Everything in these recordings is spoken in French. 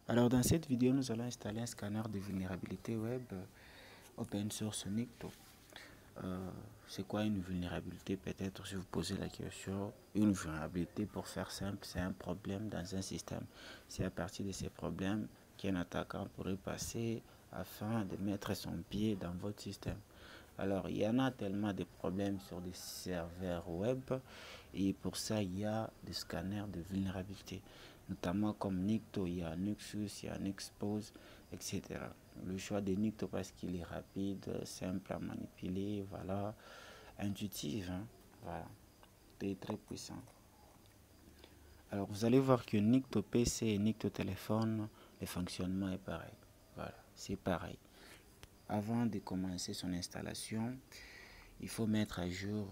Alors dans cette vidéo, nous allons installer un scanner de vulnérabilité web open source Nikto. C'est quoi une vulnérabilité? Peut-être si vous posez la question, une vulnérabilité, pour faire simple, c'est un problème dans un système. C'est à partir de ces problèmes qu'un attaquant pourrait passer afin de mettre son pied dans votre système. Alors, il y en a tellement de problèmes sur des serveurs web et pour ça, il y a des scanners de vulnérabilité, notamment comme Nikto, il y a Nexus, il y a Nexpose, etc. Le choix de Nikto parce qu'il est rapide, simple à manipuler, voilà, intuitif, hein, voilà, et très puissant. Alors, vous allez voir que Nikto PC et Nikto téléphone, le fonctionnement est pareil. Voilà, c'est pareil. Avant de commencer son installation, il faut mettre à jour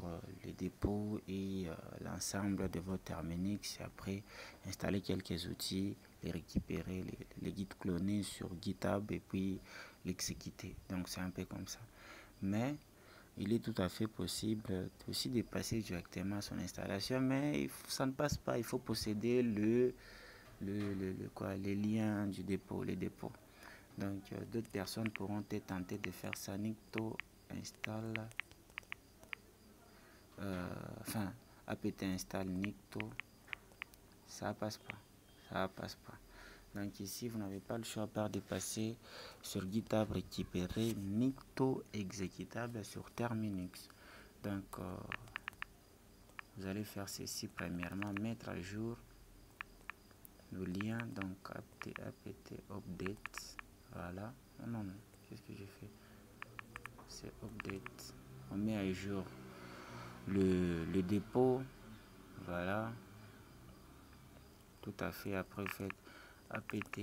les dépôts et l'ensemble de votre Terminix et après installer quelques outils, les récupérer, les git cloner sur GitHub et puis l'exécuter. Donc c'est un peu comme ça. Mais il est tout à fait possible aussi de passer directement à son installation, mais ça ne passe pas. Il faut posséder les liens du dépôt, les dépôts. Donc d'autres personnes pourront tenter de faire ça. Nikto install apt install Nikto, ça passe pas, ça passe pas. Donc ici vous n'avez pas le choix par de passer sur GitHub, récupérer Nikto exécutable sur Terminix. Donc vous allez faire ceci. Premièrement, mettre à jour le lien, donc apt update, voilà. Non, qu'est-ce que j'ai fait? C'est update. On met à jour le dépôt, voilà, tout à fait. Après vous faites apt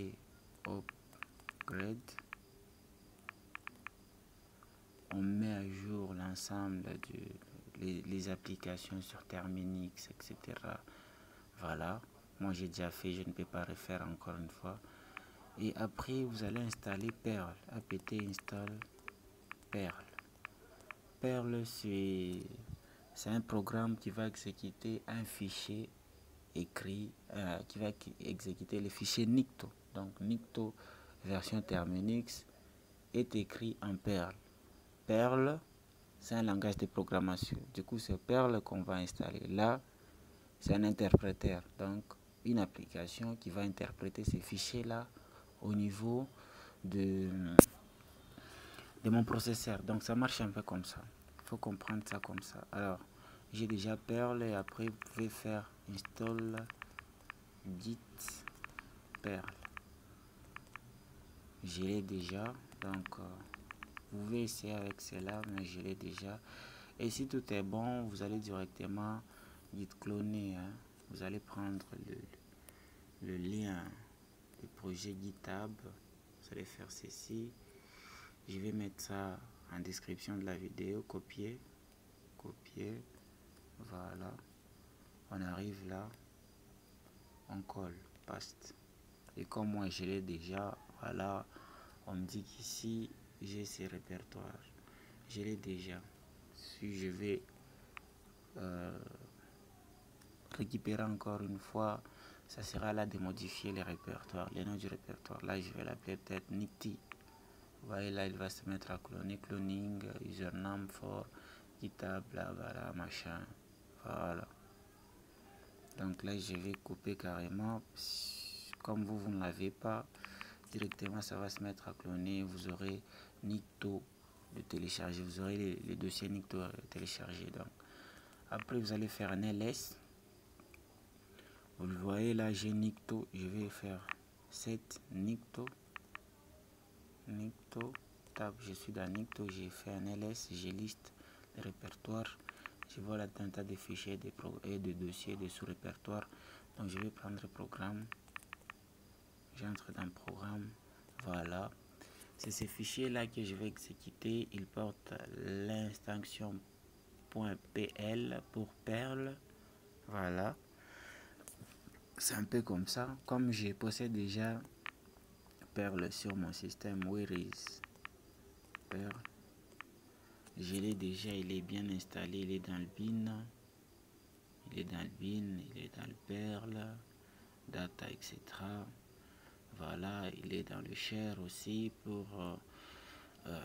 upgrade, on met à jour l'ensemble les applications sur Terminix, etc. Voilà, moi j'ai déjà fait, je ne peux pas refaire encore une fois. Et après vous allez installer Perl, apt install Perl. Perl, c'est un programme qui va exécuter un fichier écrit, qui va exécuter le fichier Nikto. Donc Nikto version Terminix est écrit en Perl. Perl, c'est un langage de programmation. Du coup, c'est Perl qu'on va installer. Là, c'est un interpréteur. Donc, une application qui va interpréter ces fichiers-là au niveau de mon processeur. Donc, ça marche un peu comme ça. Il faut comprendre ça comme ça. Alors, j'ai déjà Perl et après, vous pouvez faire install git Perl. Je l'ai déjà. Donc, vous pouvez essayer avec cela, mais je l'ai déjà. Et si tout est bon, vous allez directement git cloner. Hein. Vous allez prendre le lien du projet GitHub. Vous allez faire ceci. Je vais mettre ça en description de la vidéo. Copier. Copier. Voilà. On arrive là. On colle. Paste. Et comme moi je l'ai déjà, voilà. On me dit qu'ici j'ai ces répertoires. Je l'ai déjà. Si je vais récupérer encore une fois, ça sera là de modifier les répertoires, les noms du répertoire. Là je vais l'appeler peut-être Nikti. Vous voyez là il va se mettre à cloner, cloning, username for GitHub, là voilà, machin, voilà. Donc là je vais couper carrément. Comme vous ne l'avez pas directement, ça va se mettre à cloner. Vous aurez Nikto de télécharger, vous aurez les dossiers Nikto téléchargés. Donc après vous allez faire un ls. Vous le voyez là, j'ai Nikto. Je vais faire set Nikto. Nikto. Tab, je suis dans Nikto. J'ai fait un ls. J'ai liste de répertoire. Je vois là un tas de fichiers et de dossiers de sous-répertoire. Donc je vais prendre le programme. J'entre dans le programme. Voilà. C'est ces fichiers là que je vais exécuter. Ils portent l'instance .pl pour Perl. Voilà. C'est un peu comme ça. Comme je possède déjà Perl sur mon système, where is Perl? Je l'ai déjà, il est bien installé, il est dans le bin. Il est dans le bin, il est dans le Perl, data, etc. Voilà, il est dans le share aussi pour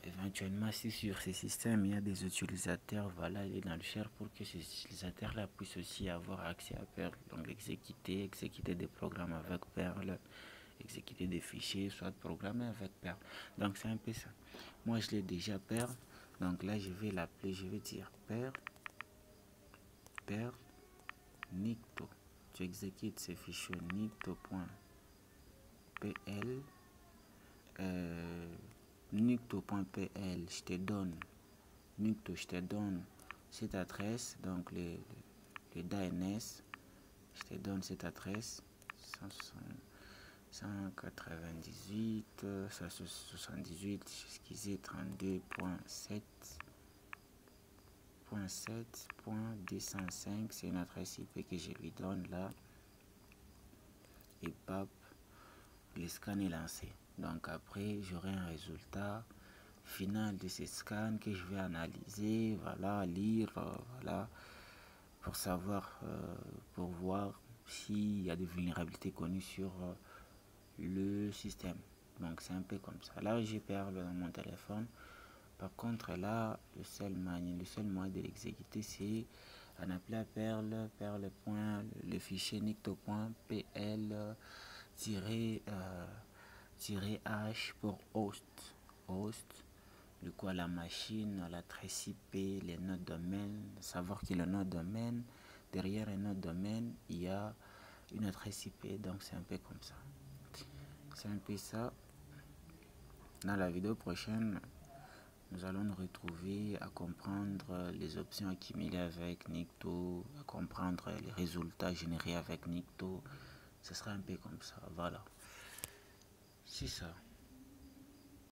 éventuellement si sur ces systèmes il y a des utilisateurs, voilà, il est dans le share pour que ces utilisateurs-là puissent aussi avoir accès à Perl. Donc exécuter des programmes avec Perl, exécuter des fichiers, soit programmer avec Perl. Donc c'est un peu ça. Moi je l'ai déjà Perl. Donc là je vais l'appeler, je vais dire Perl Nicto. Tu exécutes ces fichiers nicto.pl. Nicto.pl, je te donne cette adresse, donc les DNS, je te donne cette adresse 198, 178, excusez, 32.7.205, c'est une adresse IP que je lui donne là, et pap, le scan est lancé. Donc après, j'aurai un résultat final de ces scans que je vais analyser, voilà, lire, voilà, pour savoir, pour voir s'il y a des vulnérabilités connues sur le système. Donc c'est un peu comme ça. Là, j'ai Perl dans mon téléphone. Par contre, là, le seul moyen de l'exécuter, c'est en appelant Perl, le fichier nicto.pl -h pour host, du coup la machine, l'adresse IP, les noms de domaine, savoir que le nom de domaine, derrière un nom de domaine, il y a une adresse IP, donc c'est un peu comme ça. C'est un peu ça. Dans la vidéo prochaine, nous allons nous retrouver à comprendre les options accumulées avec Nicto, à comprendre les résultats générés avec Nicto. Ce sera un peu comme ça, voilà. C'est ça.